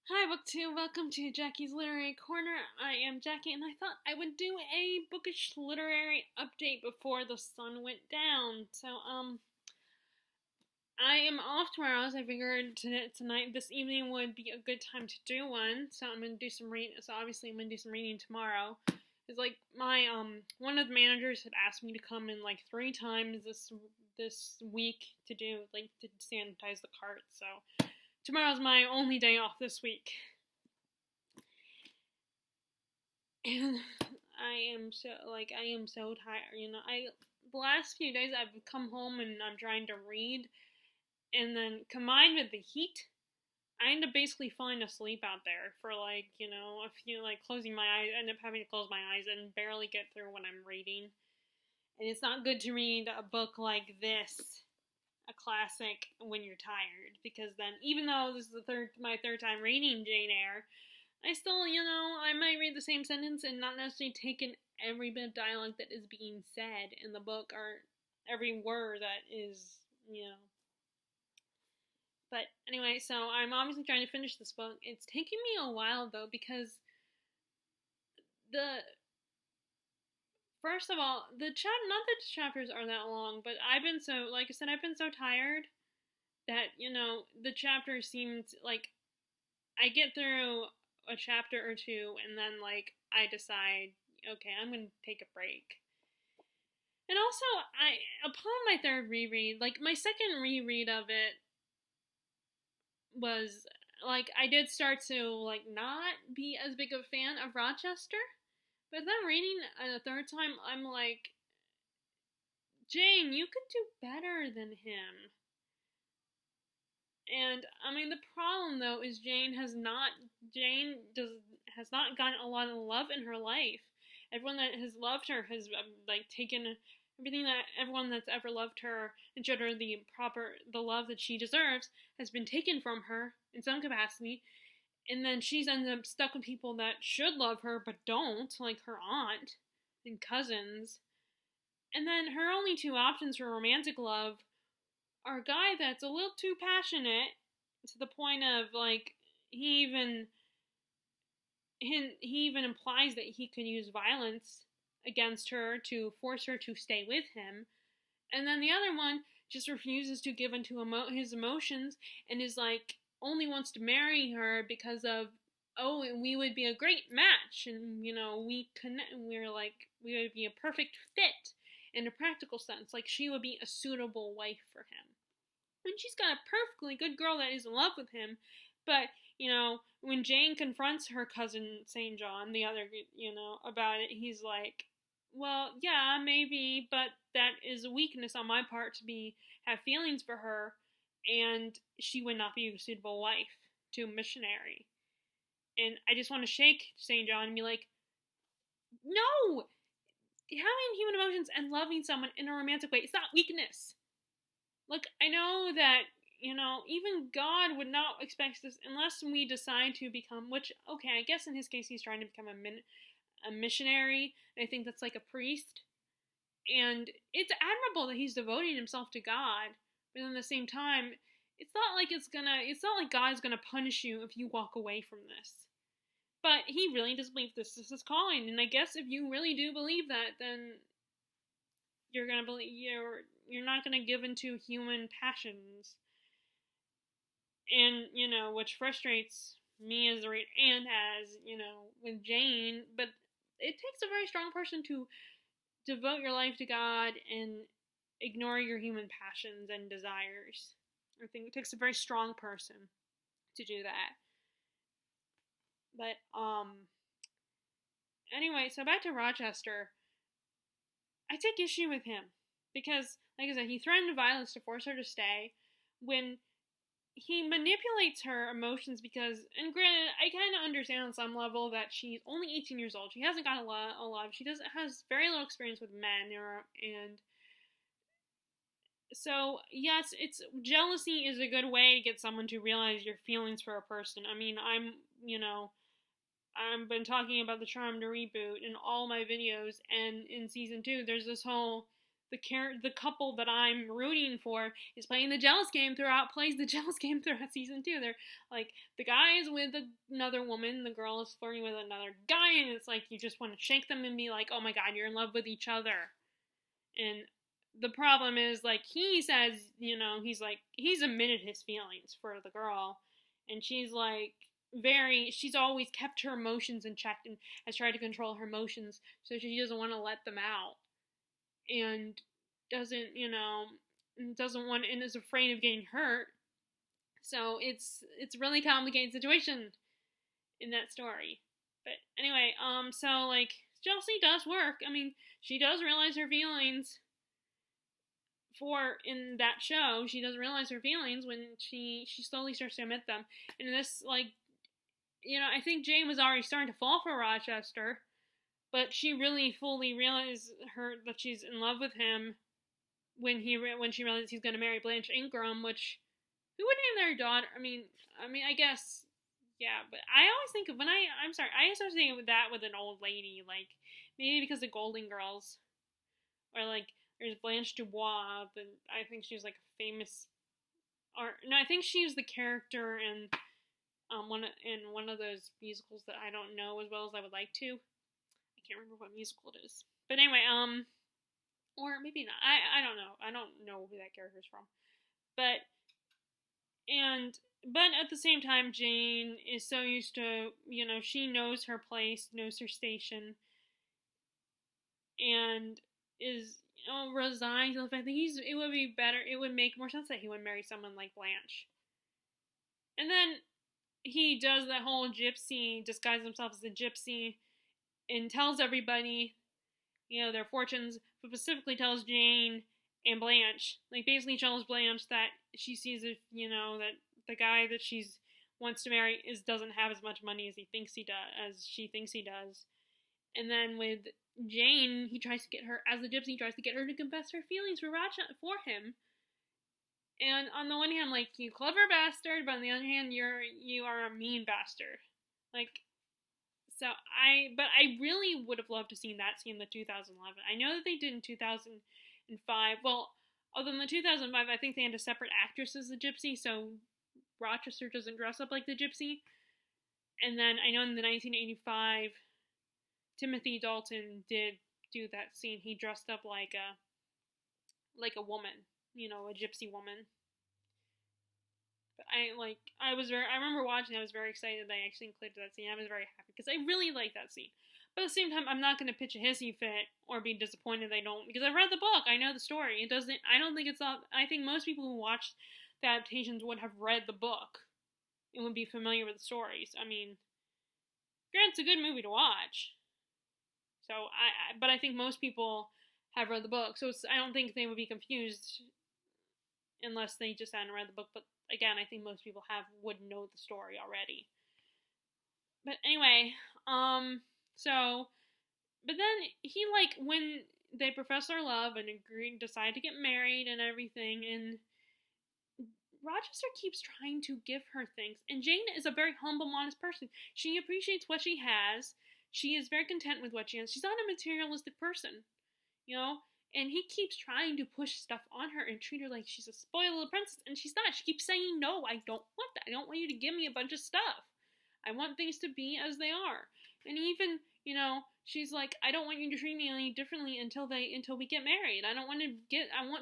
Hi, Book2. Welcome to Jackie's Literary Corner. I am Jackie, and I thought I would do a bookish literary update before the sun went down. I am off tomorrow, so I figured this evening would be a good time to do one. So I'm gonna do some reading. So obviously I'm gonna do some reading tomorrow. It's like my one of the managers had asked me to come in like 3 times this week to do to sanitize the cart. So tomorrow's my only day off this week. And I am so tired. The last few days I've come home and I'm trying to read, and then combined with the heat, I end up basically falling asleep out there for a few closing my eyes. I end up having to close my eyes and barely get through when I'm reading. And it's not good to read a book like this, a classic, when you're tired, because then even though this is my third time reading Jane Eyre, I still, I might read the same sentence and not necessarily take in every bit of dialogue that is being said in the book or every word that is, But anyway, so I'm obviously trying to finish this book. It's taking me a while though because the first of all, not that the chapters are that long, but like I said, I've been so tired that the chapter seems like I get through a chapter or two and then I decide, okay, I'm gonna take a break. And also, upon my third reread, my second reread of it was I did start to not be as big of a fan of Rochester, but then reading it a third time, I'm like, Jane, you could do better than him. And I mean, the problem though is has not gotten a lot of love in her life. Everyone that has loved her has taken everything that everyone that's ever loved her and showed her the love that she deserves has been taken from her in some capacity. And then she's ended up stuck with people that should love her but don't, like her aunt and cousins. And then her only two options for romantic love are a guy that's a little too passionate to the point of he even implies that he could use violence against her to force her to stay with him. And then the other one just refuses to give into his emotions and is only wants to marry her because of, oh, we would be a great match, and we would be a perfect fit in a practical sense, she would be a suitable wife for him. And she's got a perfectly good girl that is in love with him, but when Jane confronts her cousin St. John, the other, about it, he's like, well, yeah, maybe, but that is a weakness on my part to have feelings for her, and she would not be a suitable wife to a missionary. And I just want to shake St. John and be like, no! Having human emotions and loving someone in a romantic way, it's not weakness. I know that, even God would not expect this unless we decide to become, which, okay, I guess in his case he's trying to become a missionary, and I think that's like a priest. And it's admirable that he's devoting himself to God, but at the same time, it's not like God's gonna punish you if you walk away from this. But he really does believe this is his calling, and I guess if you really do believe that, then you're not gonna give into human passions. And, which frustrates me as a reader and as, with Jane, but it takes a very strong person to devote your life to God and ignore your human passions and desires. I think it takes a very strong person to do that. But, anyway, so back to Rochester. I take issue with him because, like I said, he threatened violence to force her to stay when he manipulates her emotions because, and granted, I kind of understand on some level that she's only 18 years old. She hasn't got a lot. She has very little experience with men, and so yes, jealousy is a good way to get someone to realize your feelings for a person. I mean, I've been talking about the Charmed reboot in all my videos, and in season 2, there's this whole the couple that I'm rooting for is playing the jealous game plays the jealous game throughout season 2. They're like, the guy is with another woman, the girl is flirting with another guy, and it's like you just want to shake them and be like, oh my god, you're in love with each other. And the problem is, like, he says, he's admitted his feelings for the girl, and she's like, she's always kept her emotions in check and has tried to control her emotions, so she doesn't want to let them out. And doesn't want, and is afraid of getting hurt. So it's a really complicated situation in that story. But anyway, so like Chelsea does work. I mean, she does realize her feelings in that show. She does realize her feelings when she slowly starts to admit them. And this, like, I think Jane was already starting to fall for Rochester, but she really fully realized that she's in love with him when she realizes he's going to marry Blanche Ingram, which, who would name their daughter? I mean, I guess, yeah, but I always think of, I'm sorry, I always think of that with an old lady, like, maybe because of Golden Girls, or like, there's Blanche Dubois, I think she was like a famous, I think she was the character in one of those musicals that I don't know as well as I would like to. I can't remember what musical it is. But anyway, or maybe not. I don't know. I don't know who that character is from. But at the same time, Jane is so used to, she knows her place, knows her station, and is, resigned to the fact that it would be better, it would make more sense that he would marry someone like Blanche. And then he does that whole gypsy, disguises himself as a gypsy, and tells everybody, their fortunes, but specifically tells Jane and Blanche, like, basically tells Blanche that she sees that the guy that she wants to marry doesn't have as much money as she thinks he does. And then with Jane, he tries to get her, as the gypsy, tries to get her to confess her feelings for him. And on the one hand, like, you clever bastard, but on the other hand, you are a mean bastard. Like, so I really would have loved to see that scene in the 2011. I know that they did in 2005. Well, although in the 2005, I think they had a separate actress as the gypsy, so Rochester doesn't dress up like the gypsy. And then I know in the 1985, Timothy Dalton did do that scene. He dressed up like a woman, a gypsy woman. But I remember watching, I was very excited that I actually included that scene. I was very happy because I really like that scene. But at the same time, I'm not going to pitch a hissy fit or be disappointed they don't, because I've read the book. I know the story. I think most people who watch the adaptations would have read the book and would be familiar with the stories. I mean, granted, it's a good movie to watch. So but I think most people have read the book, so I don't think they would be confused unless they just hadn't read the book. But again, I think most people would know the story already. But anyway, but then he, like, when they profess their love and decide to get married and everything, and Rochester keeps trying to give her things, and Jane is a very humble, honest person. She appreciates what she has. She is very content with what she has. She's not a materialistic person, and he keeps trying to push stuff on her and treat her like she's a spoiled little princess, and she's not. She keeps saying, no, I don't want that. I don't want you to give me a bunch of stuff. I want things to be as they are. And even, she's like, I don't want you to treat me any differently until we get married. I want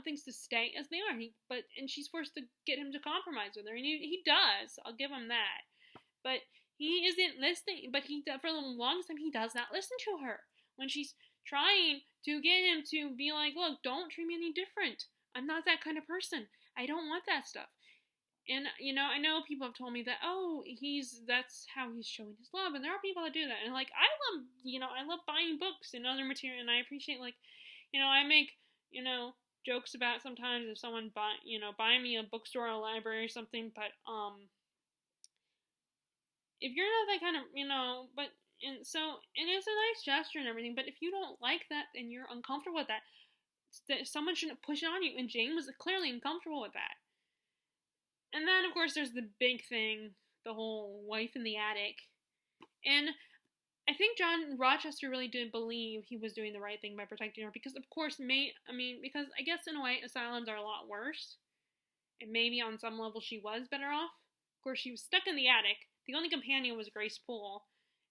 things to stay as they are. And she's forced to get him to compromise with her, and he does. I'll give him that. But he isn't listening, for the longest time, he does not listen to her. When she's trying to get him to be like, look, don't treat me any different. I'm not that kind of person. I don't want that stuff. And, I know people have told me that, that's how he's showing his love, and there are people that do that. And, like, I love buying books and other material, and I appreciate, like, I make, jokes about sometimes if someone buying me a bookstore or a library or something, but, if you're not that kind of, and it's a nice gesture and everything, but if you don't like that and you're uncomfortable with that someone shouldn't push it on you, and Jane was clearly uncomfortable with that. And then, of course, there's the big thing, the whole wife in the attic. And I think John Rochester really did believe he was doing the right thing by protecting her because, of course, because I guess in a way asylums are a lot worse, and maybe on some level she was better off. Of course, she was stuck in the attic. The only companion was Grace Poole,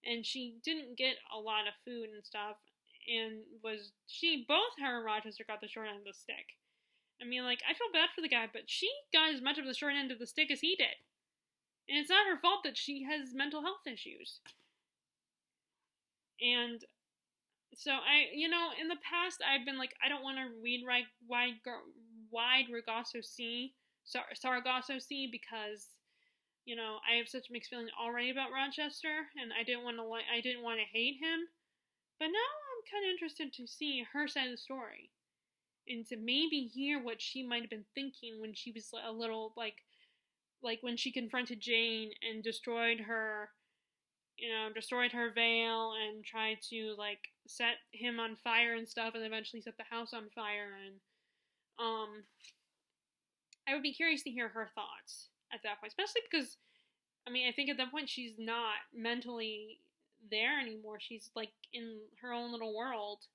and she didn't get a lot of food and stuff. And both her and Rochester got the short end of the stick. I mean, like, I feel bad for the guy, but she got as much of the short end of the stick as he did. And it's not her fault that she has mental health issues. And so in the past, I've been like, I don't want to read Wide Sargasso Sea because, I have such mixed feelings already about Rochester, and I didn't want to hate him. But now I'm kind of interested to see her side of the story, and to maybe hear what she might have been thinking when she was a little like when she confronted Jane and destroyed her veil and tried to like set him on fire and stuff, and eventually set the house on fire. And I would be curious to hear her thoughts at that point, especially because I think at that point she's not mentally there anymore. She's like in her own little world.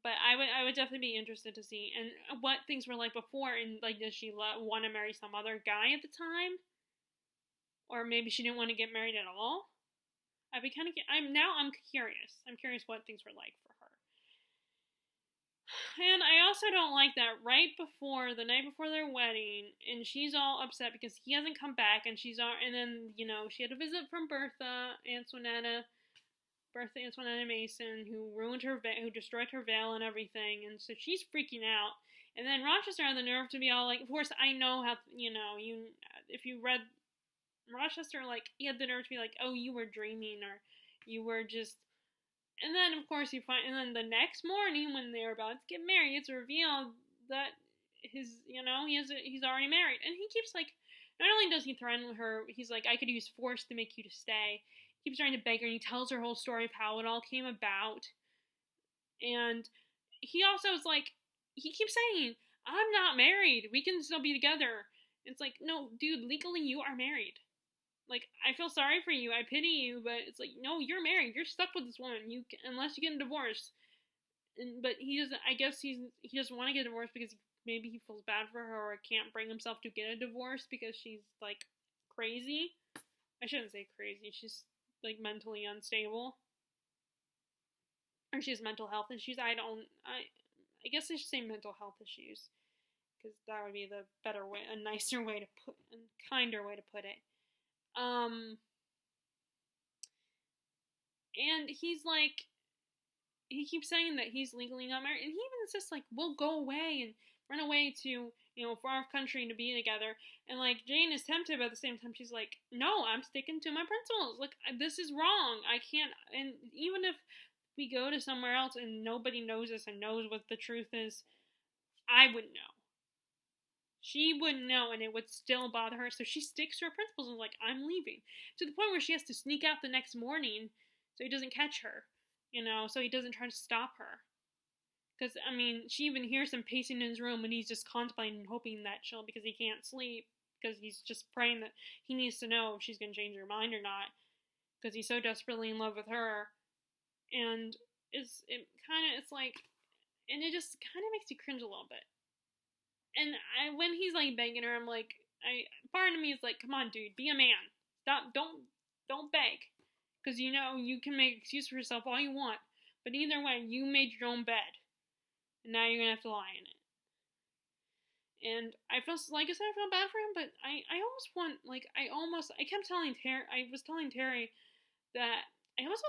But I would definitely be interested to see and what things were like before, and like, does she want to marry some other guy at the time, or maybe she didn't want to get married at all. I'm curious. I'm curious what things were like for her. And I also don't like that the night before their wedding, and she's all upset because he hasn't come back, and she had a visit from Bertha Antoinetta Mason, who destroyed her veil and everything, and so she's freaking out. And then Rochester had the nerve to be all like, of course, I know how, if you read Rochester, like, he had the nerve to be like, oh, you were dreaming, or you were just. And then, of course, and then the next morning when they're about to get married, it's revealed that he's already married. And he keeps, like, not only does he threaten her, he's like, I could use force to make you to stay. He keeps trying to beg her, and he tells her whole story of how it all came about. And he also is like, he keeps saying, I'm not married. We can still be together. It's like, no, dude, legally you are married. Like, I feel sorry for you, I pity you, but it's like, no, you're married, you're stuck with this woman, unless you get a divorce. But he doesn't, I guess he doesn't want to get a divorce because maybe he feels bad for her, or can't bring himself to get a divorce because she's, like, crazy. I shouldn't say crazy, she's, like, mentally unstable. Or she has mental health issues. I guess I should say mental health issues, because that would be the better way, a nicer way to put, a kinder way to put it. And he's like, he keeps saying that he's legally not married, and he even insists, like, we'll go away and run away to, far country to be together. And, like, Jane is tempted, but at the same time, she's like, no, I'm sticking to my principles. Like, this is wrong. I can't, and even if we go to somewhere else and nobody knows us and knows what the truth is, I wouldn't know. She wouldn't know, and it would still bother her. So she sticks to her principles and is like, I'm leaving. To the point where she has to sneak out the next morning so he doesn't catch her, so he doesn't try to stop her. Because, she even hears him pacing in his room, and he's just contemplating and hoping that because he can't sleep, because he's just praying that he needs to know if she's going to change her mind or not, because he's so desperately in love with her. And it just kind of makes you cringe a little bit. And when he's, like, begging her, I'm like, part of me is like, come on, dude, be a man. Stop, don't beg. Because, you can make excuses for yourself all you want. But either way, you made your own bed. And now you're going to have to lie in it. And I feel, like I said, I feel bad for him, but I almost want, like, I kept telling Terry, I was telling Terry that I also,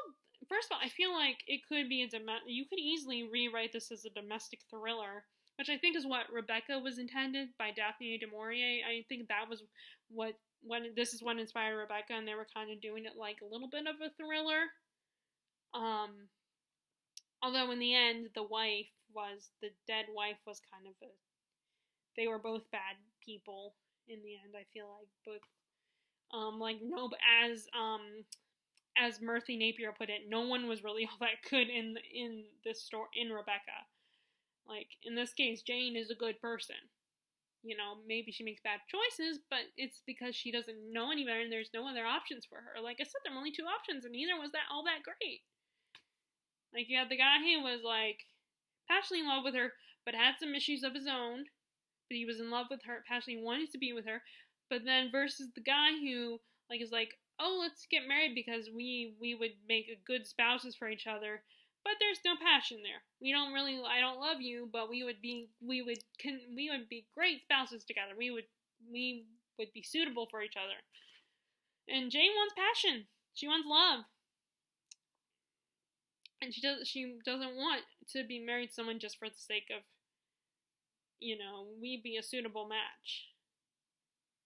first of all, I feel like it could be you could easily rewrite this as a domestic thriller, which I think is what Rebecca was intended by Daphne du Maurier. I think that was what inspired Rebecca, and they were kind of doing it like a little bit of a thriller. Although in the end, the dead wife was kind of they were both bad people in the end. I feel like both, as Murphy Napier put it, no one was really all that good in this story in Rebecca. Like, in this case, Jane is a good person. maybe she makes bad choices, but it's because she doesn't know any better and there's no other options for her. Like I said, there were only 2 options and neither was that all that great. Like you had the guy who was like passionately in love with her, but had some issues of his own, but he was in love with her, passionately wanted to be with her, but then versus the guy who like is like, oh, let's get married because we would make good spouses for each other, but there's no passion there. I don't love you, but we would be great spouses together. We would be suitable for each other. And Jane wants passion. She wants love. And she doesn't want to be married to someone just for the sake of we be a suitable match.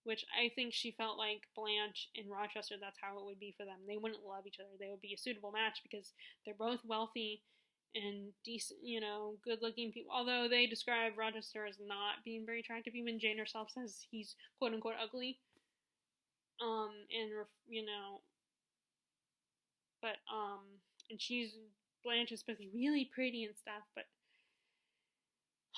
Which I think she felt like Blanche and Rochester, that's how it would be for them. They wouldn't love each other. They would be a suitable match because they're both wealthy and decent, good-looking people. Although they describe Rochester as not being very attractive. Even Jane herself says he's quote-unquote ugly. And Blanche is supposed to be really pretty and stuff, but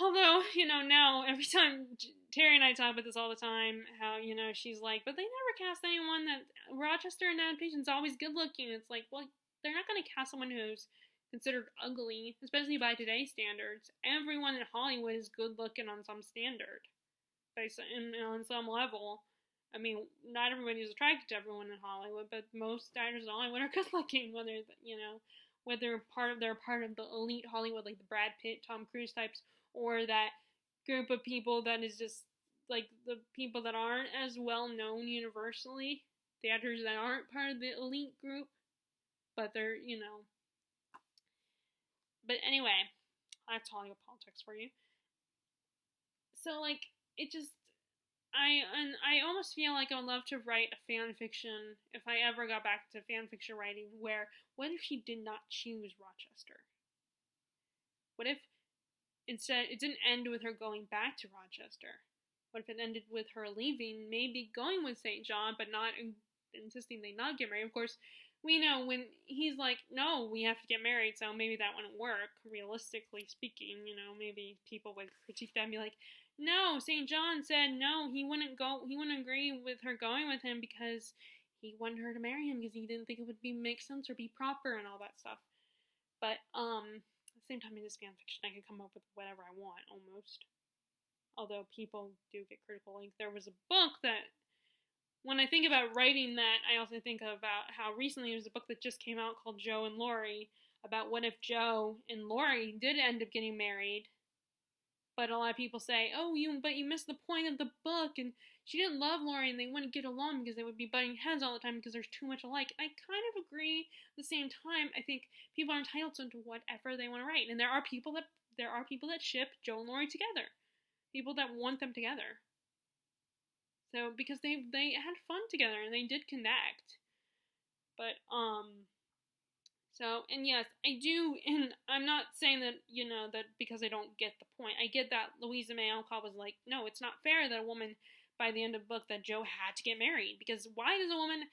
although, now every time Terry and I talk about this all the time, how, she's like, but they never cast anyone that Rochester and Adaptation's always good looking. It's like, well, they're not going to cast someone who's considered ugly, especially by today's standards. Everyone in Hollywood is good looking on some standard, on some level. I mean, not everybody is attracted to everyone in Hollywood, but most actors in Hollywood are good looking, whether they're part of the elite Hollywood, like the Brad Pitt, Tom Cruise types, or that group of people that is just like the people that aren't as well known universally, the actors that aren't part of the elite group, but they're, But anyway, that's Hollywood politics for you. So, like, it just, I almost feel like I would love to write a fan fiction, if I ever got back to fan fiction writing, where, what if she did not choose Rochester? What if, instead, it didn't end with her going back to Rochester? What if it ended with her leaving, maybe going with St. John, but not insisting they not get married? Of course, we know when he's like, no, we have to get married, so maybe that wouldn't work, realistically speaking. Maybe people would critique that and be like, no, St. John said no, he wouldn't agree with her going with him because he wanted her to marry him because he didn't think it would make sense or be proper and all that stuff. But, at the same time, in this fan fiction, I can come up with whatever I want, almost. Although people do get critical. Like, there was a book that, when I think about writing that, I also think about how recently there was a book that just came out called Joe and Laurie, about what if Joe and Laurie did end up getting married, but a lot of people say, oh, you missed the point of the book, and she didn't love Laurie, and they wouldn't get along because they would be butting heads all the time because there's too much alike. I kind of agree. At the same time, I think people are entitled to whatever they want to write, and there are people that ship Joe and Laurie together, people that want them together. So, because they had fun together and they did connect. But, so, and yes, I do, and I'm not saying that, that because I don't get the point. I get that Louisa May Alcott was like, no, it's not fair that a woman, by the end of the book, that Joe had to get married. Because why does a woman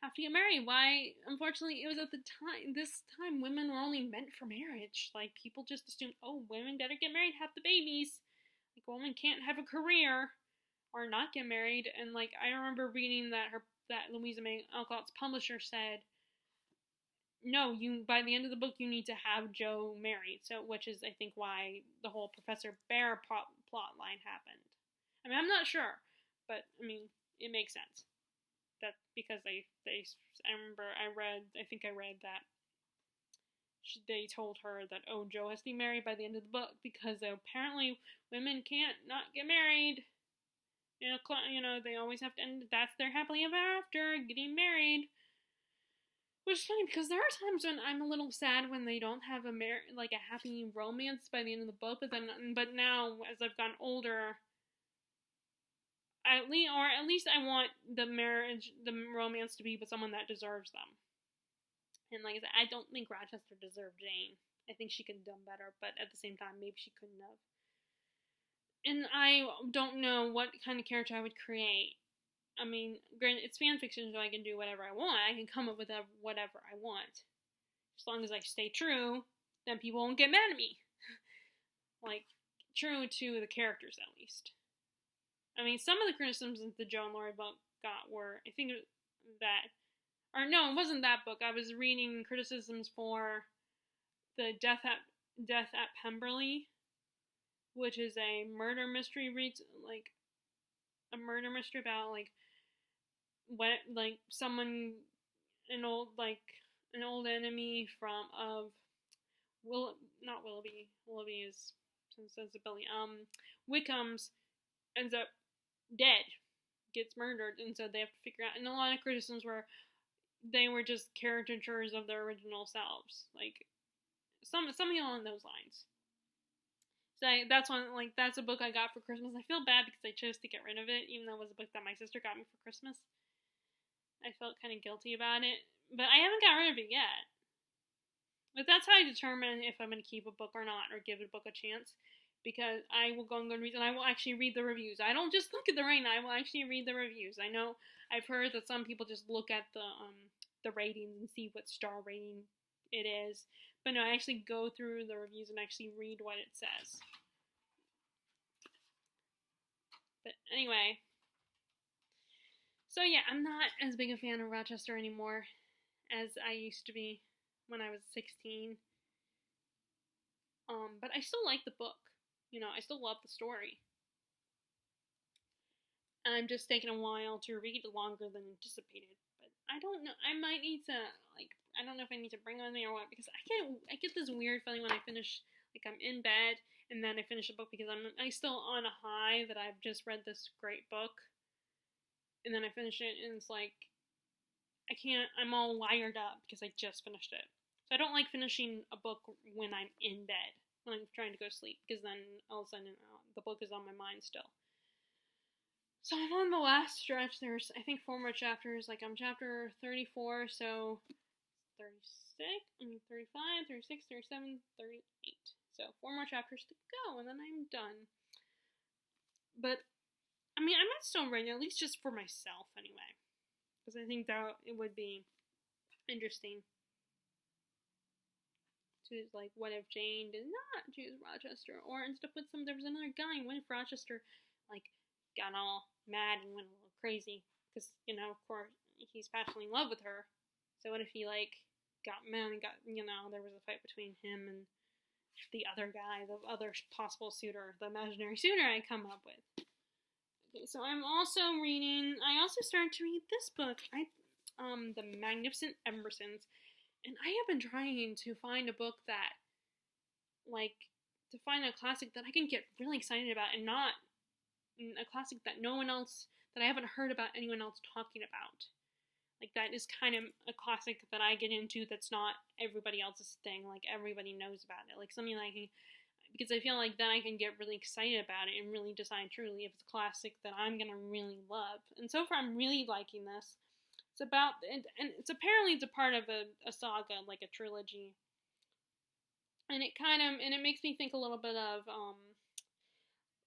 have to get married? Why, unfortunately, it was at this time, women were only meant for marriage. Like, people just assumed, oh, women better get married, have the babies. Like, a woman can't have a career or not get married. And like, I remember reading that Louisa May Alcott's publisher said, no, by the end of the book you need to have Joe married. So, which is I think why the whole Professor Bear plot line happened. I mean, I'm not sure, but I mean, it makes sense. That because I remember I think I read that they told her that, oh, Joe has to be married by the end of the book because apparently women can't not get married. They always have to end. That's their happily ever after, getting married. Which is funny because there are times when I'm a little sad when they don't have a happy romance by the end of the book. But now as I've gotten older, at least I want the romance to be with someone that deserves them. And like I said, I don't think Rochester deserved Jane. I think she could have done better, but at the same time, maybe she couldn't have. And I don't know what kind of character I would create. I mean, granted, it's fan fiction, so I can do whatever I want. I can come up with whatever I want. As long as I stay true, then people won't get mad at me. Like, true to the characters, at least. I mean, some of the criticisms the Joe and Laurie book got were, I think that, or no, it wasn't that book. I was reading criticisms for the Death at Pemberley, which is a murder mystery, like a murder mystery about like what, like someone, an old enemy from of not Willoughby. Willoughby is sensibility. Wickham's ends up dead, gets murdered, and so they have to figure out. And a lot of criticisms were they were just caricatures of their original selves, like something along those lines. So that's a book I got for Christmas. I feel bad because I chose to get rid of it, even though it was a book that my sister got me for Christmas. I felt kind of guilty about it, but I haven't got rid of it yet. But that's how I determine if I'm going to keep a book or not, or give a book a chance. Because I will go and read, and I will actually read the reviews. I don't just look at the rating. I will actually read the reviews. I know I've heard that some people just look at the ratings and see what star rating it is. But no, I actually go through the reviews and actually read what it says. But anyway, so yeah, I'm not as big a fan of Rochester anymore as I used to be when I was 16. But I still like the book. You know, I still love the story. I'm just taking a while to read longer than anticipated. But I don't know. I might need to, I don't know if I need to bring on me or what, because I get this weird feeling when I finish, I'm in bed, and then I finish a book because I'm still on a high that I've just read this great book. And then I finish it, and it's like, I'm all wired up because I just finished it. So I don't like finishing a book when I'm in bed, when I'm trying to go to sleep, because then all of a sudden the book is on my mind still. So I'm on the last stretch. There's, I think, 4 more chapters. I'm chapter 34, so 35, 36, 37, 38. So 4 more chapters to go, and then I'm done. But, I mean, I might still read it, at least just for myself, anyway. Because I think that it would be interesting to, what if Jane did not choose Rochester? Or instead of there was another guy, and what if Rochester, got all mad and went a little crazy? Because, of course, he's passionately in love with her. So what if he, got mad and there was a fight between him and the other guy, the other possible suitor, the imaginary suitor I come up with. Okay, so I also started to read this book, The Magnificent Emersons, and I have been trying to find a book that, to find a classic that I can get really excited about, and not a classic that that I haven't heard about anyone else talking about. That is kind of a classic that I get into that's not everybody else's thing, everybody knows about it. Something because I feel like then I can get really excited about it and really decide truly if it's a classic that I'm going to really love. And so far I'm really liking this. It's about, and it's apparently it's a part of a saga, a trilogy. And it makes me think a little bit of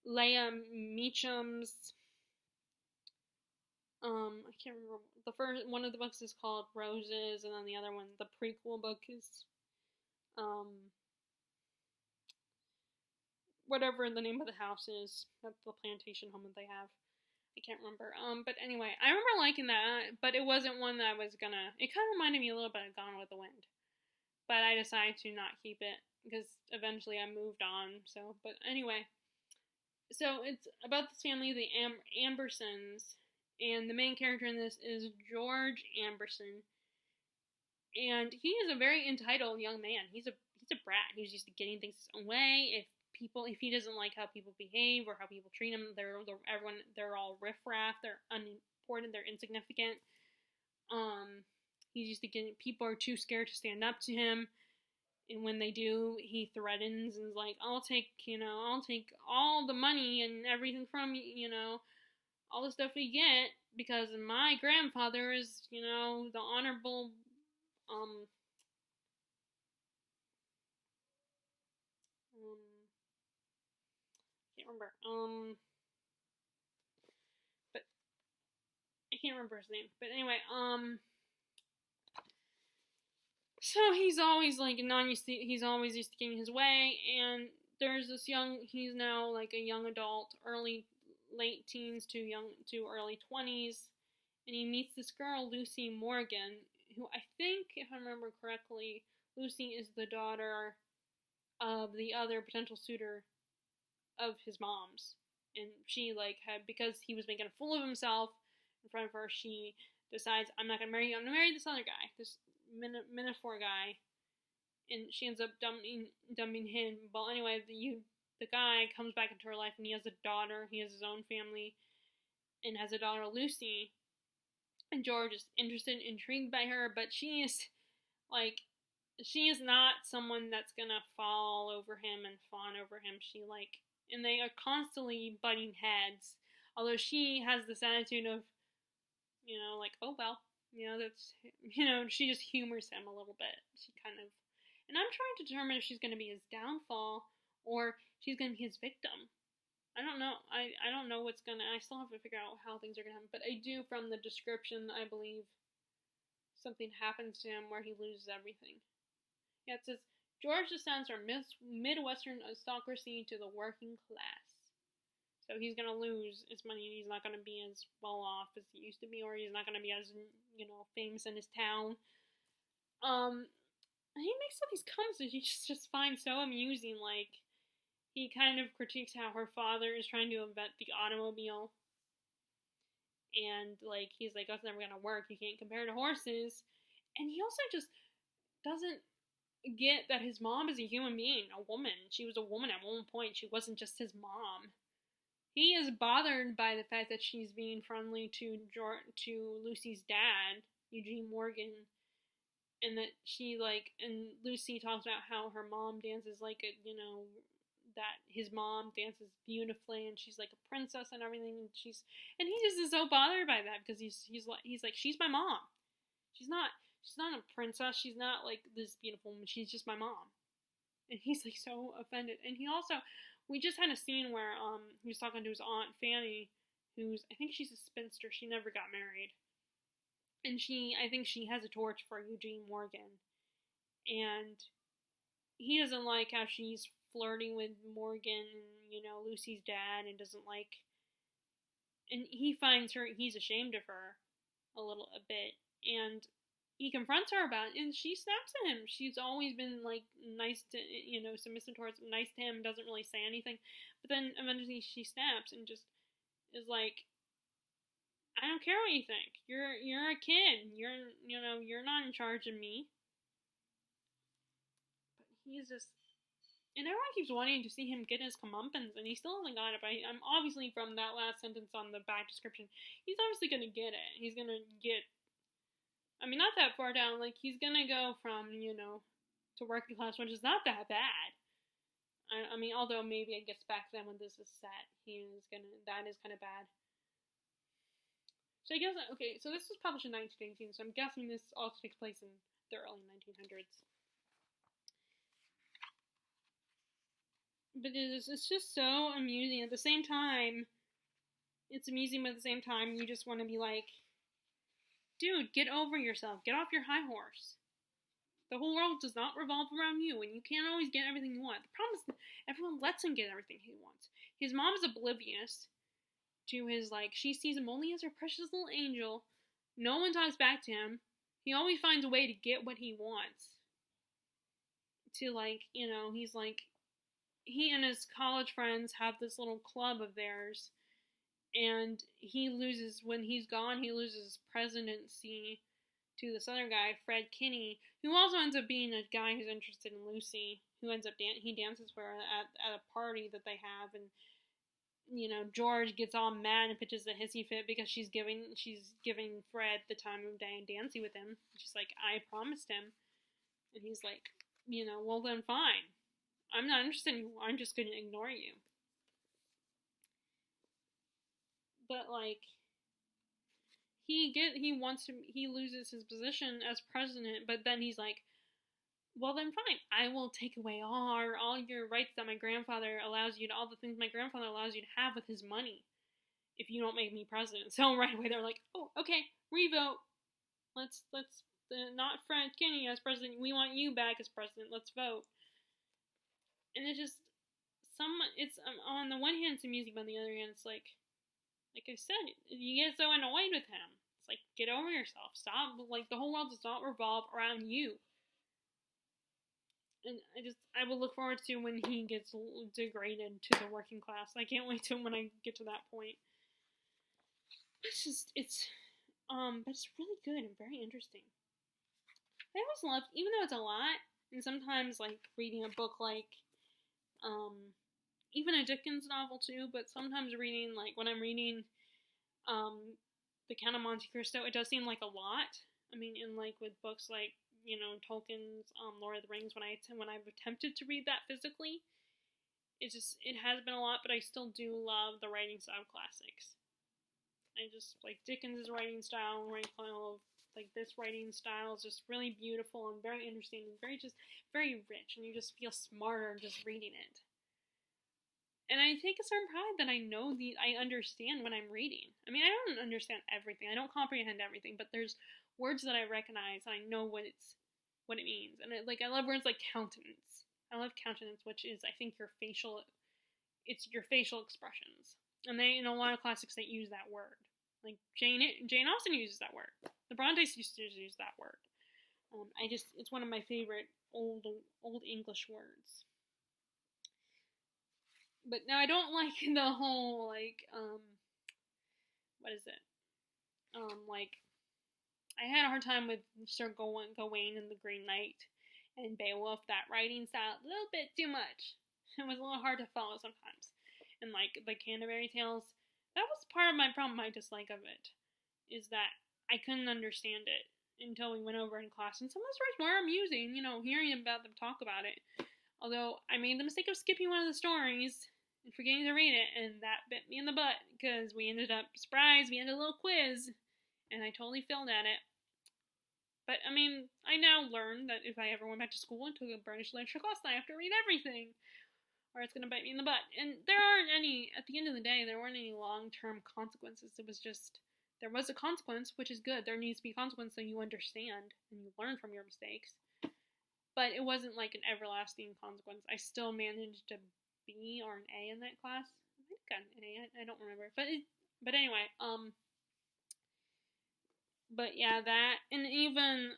Leah Meacham's, I can't remember, one of the books is called Roses, and then the other one, the prequel book is, whatever the name of the house is, that's the plantation home that they have. I can't remember. But anyway, I remember liking that, but it wasn't one that I was gonna, it kind of reminded me a little bit of Gone with the Wind. But I decided to not keep it, because eventually I moved on, but anyway. So it's about this family, the Ambersons, and the main character in this is George Amberson. And he is a very entitled young man. He's a brat. He's used to getting things his own way. If he doesn't like how people behave or how people treat him, they're all riffraff. They're unimportant. They're insignificant. He's used to people are too scared to stand up to him. And when they do, he threatens and is like, I'll take all the money and everything from you, all the stuff we get, because my grandfather is, the honorable, can't remember, but I can't remember his name, but anyway, so he's always he's always used to getting his way, and there's this he's now a young adult, early late teens to early 20s, and he meets this girl, Lucy Morgan, who I think, if I remember correctly, Lucy is the daughter of the other potential suitor of his mom's. And she, like, because he was making a fool of himself in front of her, she decides, I'm not gonna marry you, I'm gonna marry this other guy, this Minafor guy. And she ends up dumping him. Well, anyway, the guy comes back into her life, and he has a daughter, he has his own family, and has a daughter, Lucy. And George is interested, intrigued by her, but she is not someone that's gonna fall over him and fawn over him. And they are constantly butting heads. Although she has this attitude of, oh well, that's, she just humors him a little bit. She kind of, and I'm trying to determine if she's gonna be his downfall or she's gonna be his victim. I don't know. I don't know I still have to figure out how things are gonna happen. But I do, from the description, I believe something happens to him where he loses everything. Yeah, it says, George descends from Midwestern aristocracy to the working class. So he's going to lose his money. He's not going to be as well off as he used to be, or he's not going to be as, famous in his town. He makes all these comments that you just find so amusing. Like, he kind of critiques how her father is trying to invent the automobile. And, like, he's like, that's never going to work. You can't compare to horses. And he also just doesn't get that his mom is a human being, a woman. She was a woman at one point. She wasn't just his mom. He is bothered by the fact that she's being friendly to Lucy's dad, Eugene Morgan, and that and Lucy talks about how her mom dances like that his mom dances beautifully, and she's like a princess and everything, and he just is so bothered by that, because he's like, she's my mom. She's not a princess. She's not like this beautiful woman. She's just my mom. And he's like so offended. And we just had a scene where he was talking to his aunt Fanny, I think she's a spinster. She never got married. And I think she has a torch for Eugene Morgan. And he doesn't like how she's flirting with Morgan and, Lucy's dad, and and he finds he's ashamed of her a bit. And he confronts her about it, and she snaps at him. She's always been, nice to, submissive towards him, nice to him, doesn't really say anything. But then eventually she snaps and just is like, I don't care what you think. You're a kid. You're not in charge of me. But he's just, and everyone keeps wanting to see him get his comeuppance, and he still hasn't got it. But I'm obviously, from that last sentence on the back description, he's obviously gonna get it. He's gonna get, not that far down. Like, he's gonna go from, to working class, which is not that bad. Although maybe I guess back then when this is set, that is kind of bad. So I guess, okay, so this was published in 1918, so I'm guessing this also takes place in the early 1900s. But it's just so amusing. At the same time, it's amusing, but at the same time, you just want to be like, dude, get over yourself. Get off your high horse. The whole world does not revolve around you, and you can't always get everything you want. The problem is everyone lets him get everything he wants. His mom is oblivious to his, she sees him only as her precious little angel. No one talks back to him. He always finds a way to get what he wants. He's he and his college friends have this little club of theirs, and when he's gone, he loses his presidency to this other guy, Fred Kinney, who also ends up being a guy who's interested in Lucy, who ends up he dances for her at a party that they have, and George gets all mad and pitches a hissy fit because she's giving Fred the time of day and dancing with him. She's like, I promised him, and he's like, well then fine. I'm not interested in you. I'm just going to ignore you. But he loses his position as president, but then he's like, well then fine, I will take away all your rights that my grandfather allows you to, all the things my grandfather allows you to have with his money, if you don't make me president. So right away they're like, oh, okay, revote. Let's not Fred Kinney as president. We want you back as president. Let's vote. And it's just on the one hand it's amusing, but on the other hand it's like, like I said, you get so annoyed with him. It's like, get over yourself. Stop. Like, the whole world does not revolve around you. And I will look forward to when he gets degraded to the working class. I can't wait till when I get to that point. But it's really good and very interesting. I always loved, even though it's a lot, and sometimes, like, reading a book like, even a Dickens novel too, but sometimes reading, like, when I'm reading, The Count of Monte Cristo, it does seem like a lot. I mean, in, like, with books like, Tolkien's, Lord of the Rings, when I've attempted to read that physically, it has been a lot, but I still do love the writing style of classics. I just, like, Dickens' writing style, like, this writing style is just really beautiful and very interesting and very rich, and you just feel smarter just reading it. And I take a certain pride that I understand when I'm reading. I mean, I don't understand everything. I don't comprehend everything, but there's words that I recognize and I know what it means. And I love words like countenance. I love countenance, which is, I think, your facial expressions. And they, in a lot of classics, they use that word. Like, Jane Austen uses that word. The Brontes used to use that word. It's one of my favorite old English words. But now I don't like the whole, like, what is it? Like, I had a hard time with Sir Gawain and the Green Knight and Beowulf, that writing style, a little bit too much. It was a little hard to follow sometimes. And, like, the Canterbury Tales, that was part of my problem, my dislike of it, is that I couldn't understand it until we went over in class. And some of the stories were amusing, hearing about them talk about it. Although, I made the mistake of skipping one of the stories and forgetting to read it, and that bit me in the butt, because we ended up, surprise, we had a little quiz, and I totally failed at it. But, I mean, I now learned that if I ever went back to school and took a British literature class, I have to read everything, or it's going to bite me in the butt. And there aren't any, at the end of the day, there weren't any long-term consequences. It was just, there was a consequence, which is good. There needs to be a consequence so you understand and you learn from your mistakes. But it wasn't like an everlasting consequence. I still managed to B or an A in that class. I might have gotten an A. I don't remember. But anyway, but yeah, that, and even,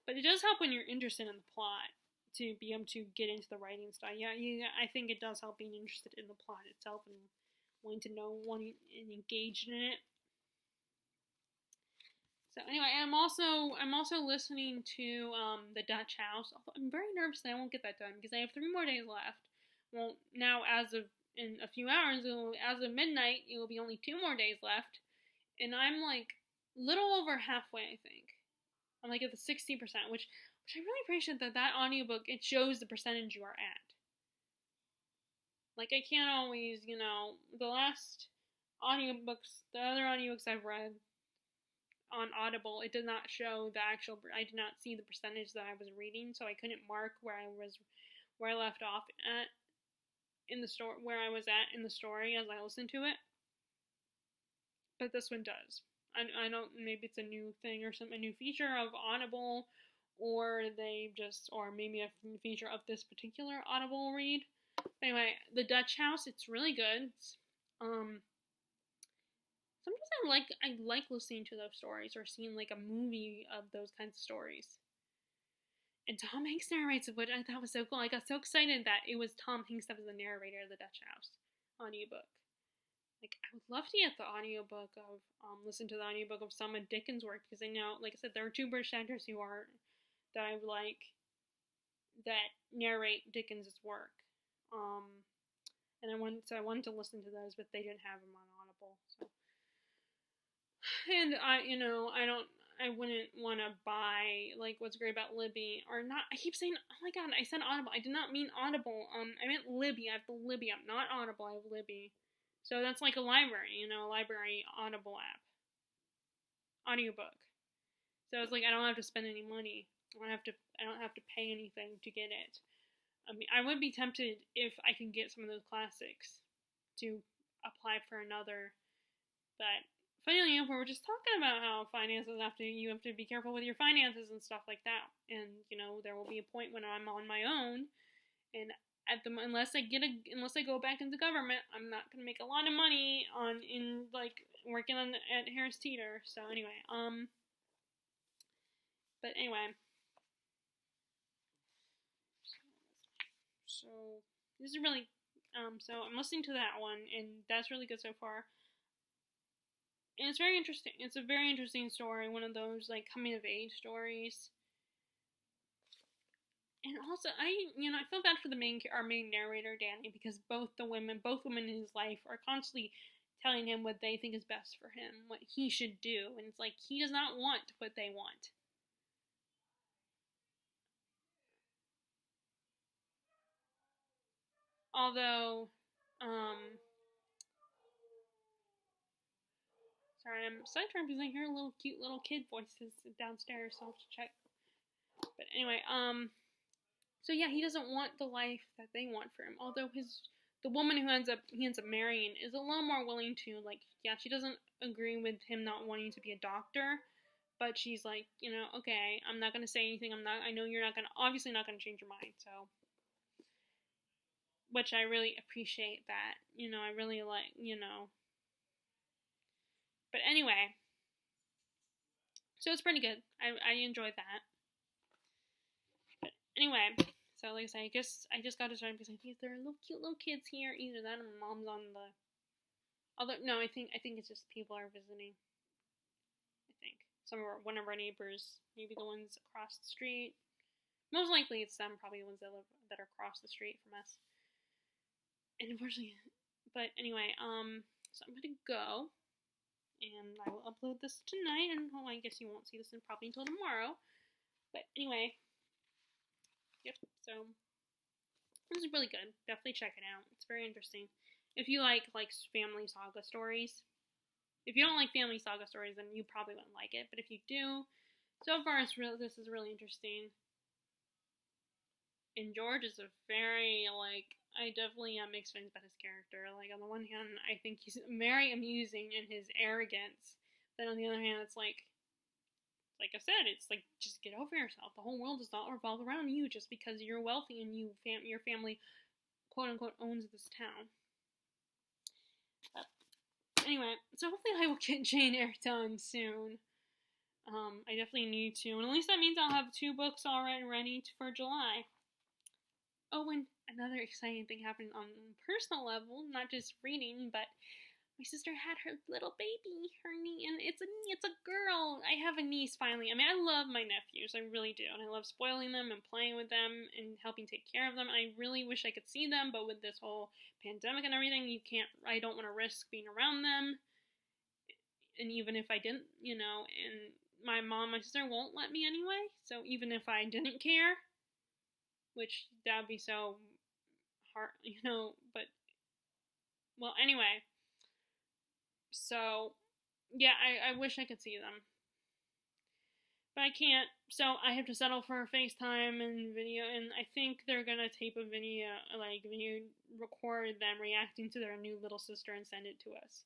but it does help when you're interested in the plot to be able to get into the writing style. Yeah, I think it does help being interested in the plot itself and wanting to know, and engage in it. So anyway, I'm also listening to The Dutch House. I'm very nervous that I won't get that done because I have 3 more days left. Well, now in a few hours, as of midnight, it will be only 2 more days left, and I'm like little over halfway. I think I'm like at the 60%, which I really appreciate that audiobook, it shows the percentage you are at. Like, I can't always, the other audiobooks I've read on Audible, it did not show I did not see the percentage that I was reading, so I couldn't mark where I left off at in the story, where I was at in the story as I listened to it. But this one does. I don't, maybe it's a new thing or something, a new feature of Audible, or maybe a feature of this particular Audible read. Anyway, The Dutch House, it's really good. Sometimes I like listening to those stories or seeing like a movie of those kinds of stories. And Tom Hanks narrates it, which I thought was so cool. I got so excited that it was Tom Hanks that was the narrator of The Dutch House audiobook. Like, I would love to get the audiobook of, listen to the audiobook of some of Dickens' work, because I know, like I said, there are 2 British actors that I like, that narrate Dickens' work. And I wanted to listen to those, but they didn't have them on Audible, so. And I wouldn't want to buy, like, What's Great About Libby, or not, I keep saying, oh my god, I said Audible, I did not mean Audible, I meant Libby, I have the Libby app, not Audible, I have Libby. So that's like a library, a library Audible app. Audiobook. So it's like, I don't have to spend any money, I don't have to pay anything to get it. I mean, I would be tempted, if I can get some of those classics, to apply for another, but finally, we were just talking about how you have to be careful with your finances and stuff like that. And, there will be a point when I'm on my own, and unless I go back into government, I'm not gonna make a lot of money in like working at Harris Teeter. So anyway, but anyway, so this is really so I'm listening to that one, and that's really good so far. And it's very interesting. It's a very interesting story, one of those like coming of age stories. And also, I feel bad for our main narrator, Danny, because both women in his life are constantly telling him what they think is best for him, what he should do, and it's like he does not want what they want. Although, sorry, I'm sidetracked because I hear cute little kid voices downstairs, so I'll have to check. But anyway, so yeah, he doesn't want the life that they want for him. Although the woman who he ends up marrying is a little more willing to, like, yeah, she doesn't agree with him not wanting to be a doctor, but she's like, okay, I'm not gonna say anything. I know you're obviously not gonna change your mind. So, which I really appreciate that. I really like, But anyway, so it's pretty good. I enjoyed that. But anyway, so like I say, I just got to start because I think there are cute little kids here. Either that or my mom's on the. Although no, I think it's just people are visiting. I think one of our neighbors, maybe the ones across the street. Most likely it's them, probably the ones that are across the street from us. And unfortunately, but anyway, so I'm gonna go, and I will upload this tonight, and I guess you won't see this probably until tomorrow. But anyway, yep. So this is really good. Definitely check it out. It's very interesting. If you like family saga stories, if you don't like family saga stories, then you probably wouldn't like it. But if you do, so far this is really interesting. And George is a very I definitely have mixed feelings about his character. Like, on the one hand, I think he's very amusing in his arrogance. Then on the other hand, it's like I said, it's like, just get over yourself. The whole world does not revolve around you just because you're wealthy and your family, quote unquote, owns this town. But anyway, so hopefully I will get Jane Eyre done soon. I definitely need to, and at least that means I'll have 2 books already ready for July. Oh, and another exciting thing happened on a personal level, not just reading, but my sister had her little baby, and it's a girl. I have a niece finally. I mean, I love my nephews, I really do, and I love spoiling them and playing with them and helping take care of them. I really wish I could see them, but with this whole pandemic and everything, I don't want to risk being around them. And even if I didn't, and my sister won't let me anyway. So even if I didn't care, which that would be so hard, but, well, anyway, so, yeah, I wish I could see them, but I can't, so I have to settle for FaceTime and video, and I think they're gonna tape a video, record them reacting to their new little sister and send it to us,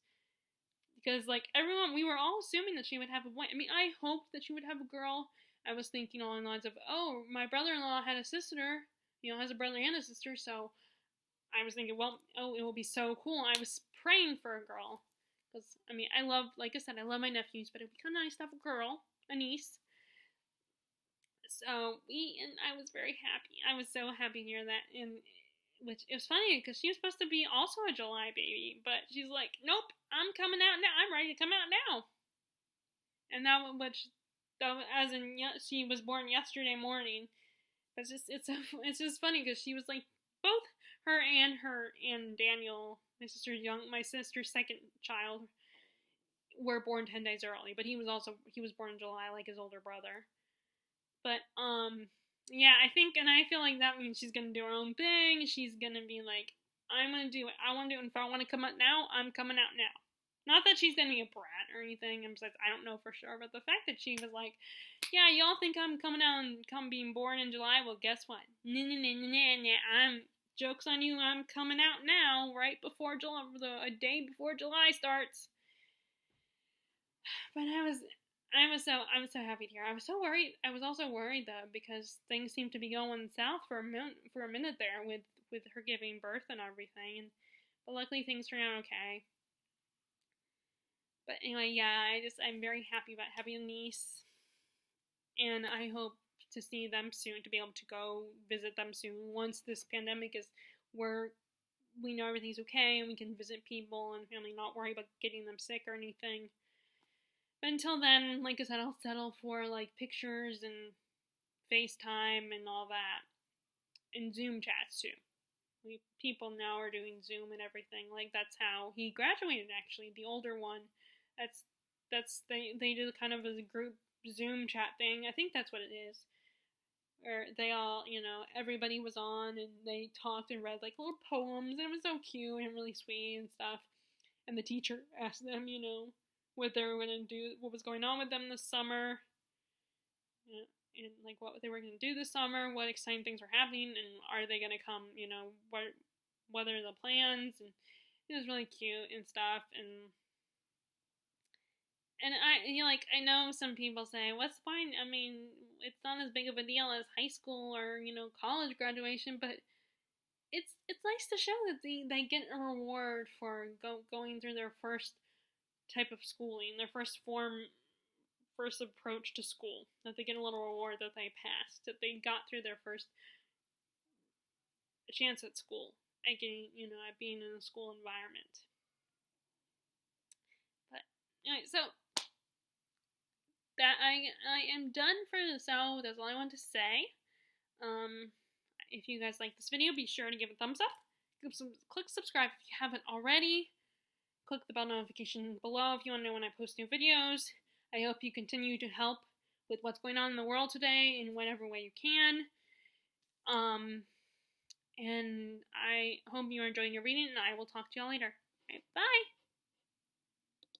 because, we were all assuming that she would have a boy. I mean, I hoped that she would have a girl. I was thinking along the lines of, oh, my brother-in-law had a sister, has a brother and a sister, so I was thinking, well, it will be so cool. I was praying for a girl, because, I mean, I love my nephews, but it would be kind of nice to have a girl, a niece. So, and I was very happy. I was so happy to hear that, and which, it was funny, because she was supposed to be also a July baby, but she's like, nope, I'm coming out now. I'm ready to come out now. And she was born yesterday morning. But it's just funny, because she was like, both her and Daniel, my sister's second child, were born 10 days early, but he was born in July like his older brother. But yeah, I feel like that means she's gonna do her own thing. She's gonna be like, I'm gonna do it. I want to do it. And if I want to come out now, I'm coming out now. Not that she's gonna be a brat or anything. I don't know for sure, but the fact that she was like, yeah, y'all think I'm coming out and being born in July? Well, guess what? Joke's on you. I'm coming out now, right before July, a day before July starts. But I was so happy to hear. I was so worried. I was also worried though, because things seemed to be going south for a minute there with with her giving birth and everything. But luckily things turned out okay. But anyway, yeah, I'm very happy about having a niece, and I hope to see them soon, to be able to go visit them soon once this pandemic is where we know everything's okay and we can visit people and family, not worry about getting them sick or anything. But until then, like I said, I'll settle for like pictures and FaceTime and all that, and Zoom chats too. People now are doing Zoom and everything. Like that's how he graduated. Actually, the older one, they did kind of a group Zoom chat thing. I think that's what it is. Where they all, everybody was on and they talked and read like little poems, and it was so cute and really sweet and stuff. And the teacher asked them, what they were going to do, what was going on with them this summer, and like what they were going to do this summer, what exciting things were happening, and are they going to come, what are the plans, and it was really cute and stuff. And I know some people say, what's the point? I mean, it's not as big of a deal as high school or, college graduation, but it's nice to show that they get a reward for going through their first type of schooling, their first approach to school, that they get a little reward that they passed, that they got through their first chance at school, at getting, at being in a school environment. But anyway, so that I am done for this episode. That's all I want to say. If you guys like this video, be sure to give it a thumbs up. Click subscribe if you haven't already. Click the bell notification below if you want to know when I post new videos. I hope you continue to help with what's going on in the world today in whatever way you can. And I hope you are enjoying your reading, and I will talk to y'all later. Bye!